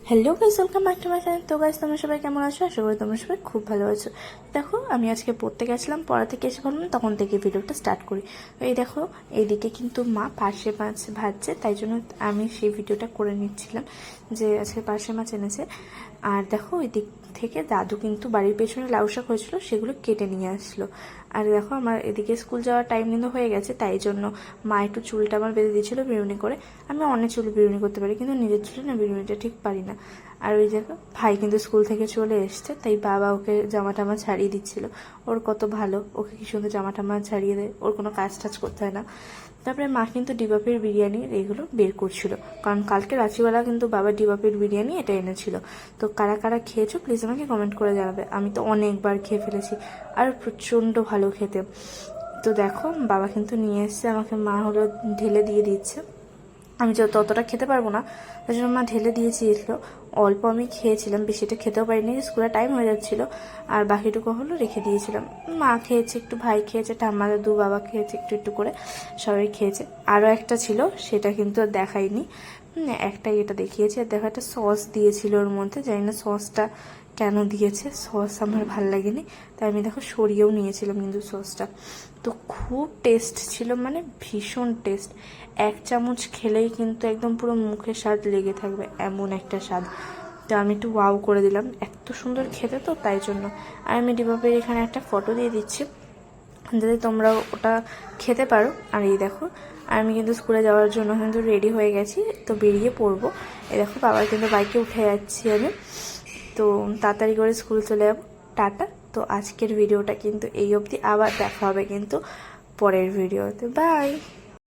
Hello guys, welcome back to my channel. তো guys, তোমরা সবাই কেমন আছো? আশা করি তোমরা সবাই খুব ভালো আছো। দেখো, আমি আজকে পড়তে গেছিলাম, পড়া থেকে এসে ভাবলাম তখন থেকে ভিডিওটা স্টার্ট করি। এই দেখো, এইদিকে কিন্তু মা পার্শে মাছ ভাজছে, তাই জন্য আমি সেই ভিডিওটা করে নিচ্ছিলাম যে আজকে পার্শে মাছ এনেছে। আর দেখো, ওই দিক থেকে দাদু কিন্তু বাড়ির পেছনে লাউ শাক হয়েছিল, সেগুলো কেটে নিয়ে আসলো। আর দেখো, আমার এদিকে স্কুল যাওয়ার টাইম কিন্তু হয়ে গেছে, তাই জন্য মা একটু চুলটা আমার বেঁধে দিয়েছিল বিরুনি করে। আমি অনেক চুল বিরুনি করতে পারি, কিন্তু নিজের চুলে না বিরুনিটা ঠিক পারি না। আর ওই জায়গা ভাই কিন্তু স্কুল থেকে চলে এসছে, তাই বাবা ওকে জামা টামা ছাড়িয়ে দিচ্ছিল। ওর কত ভালো, ওকে কি সুন্দর জামা টামা ছাড়িয়ে দেয়, ওর কোনো কাজ টাজ করতে হয় না। তারপরে মা কিন্তু ডিবাপের বিরিয়ানি এগুলো বের করছিল, কারণ কালকে রাত্রিবেলা কিন্তু বাবা ডিবাপের বিরিয়ানি এটা এনেছিল। তো কারা কারা খেয়েছো প্লিজ আমাকে কমেন্ট করে জানাবে। আমি তো অনেকবার খেয়ে ফেলেছি, আর প্রচণ্ড ভালো খেতে। তো দেখো, বাবা কিন্তু নিয়ে এসছে, আমাকে মা হলো ঢেলে দিয়ে দিচ্ছে। আমি ততটা খেতে পারবো না, তাই জন্য মা ঢেলে দিয়েছিল। অল্প আমি খেয়েছিলাম, বেশিটা খেতেও পারিনি, স্কুলে টাইম হয়ে যাচ্ছিলো। আর বাকিটুকু হলো রেখে দিয়েছিলাম। মা খেয়েছে একটু, ভাই খেয়েছে, ঠাম্মা দাদু বাবা খেয়েছে একটু একটু করে, সবাই খেয়েছে। আরও একটা ছিল, সেটা কিন্তু আর দেখাইনি, একটাই এটা দেখিয়েছি। আর দেখো, একটা সস দিয়েছিল ওর মধ্যে, জানি না সসটা কেন দিয়েছে, সস আমার ভাল লাগেনি, তাই আমি দেখো সরিয়েও নিয়েছিলাম কিন্তু সসটা। তো খুব টেস্ট ছিল, মানে ভীষণ টেস্ট। এক চামচ খেলেই কিন্তু একদম পুরো মুখে স্বাদ লেগে থাকবে, এমন একটা স্বাদ। তো আমি একটু ওয়াও করে দিলাম, এত সুন্দর খেতে, তো তাই জন্য। আর আমি ডিবাপের এখানে একটা ফটো দিয়ে দিচ্ছি, যাতে তোমরা ওটা খেতে পারো। আর এই দেখো, আমি কিন্তু স্কুলে যাওয়ার জন্য কিন্তু রেডি হয়ে গেছি, তো বেরিয়ে পড়বো। এই দেখো, বাবার কিন্তু বাইকে উঠে যাচ্ছি আমি, তো তাড়াতাড়ি করে স্কুল চলে যাবো। টাটা। তো আজকের ভিডিওটা কিন্তু এই অবধি, আবার দেখা হবে কিন্তু পরের ভিডিওতে। বাই।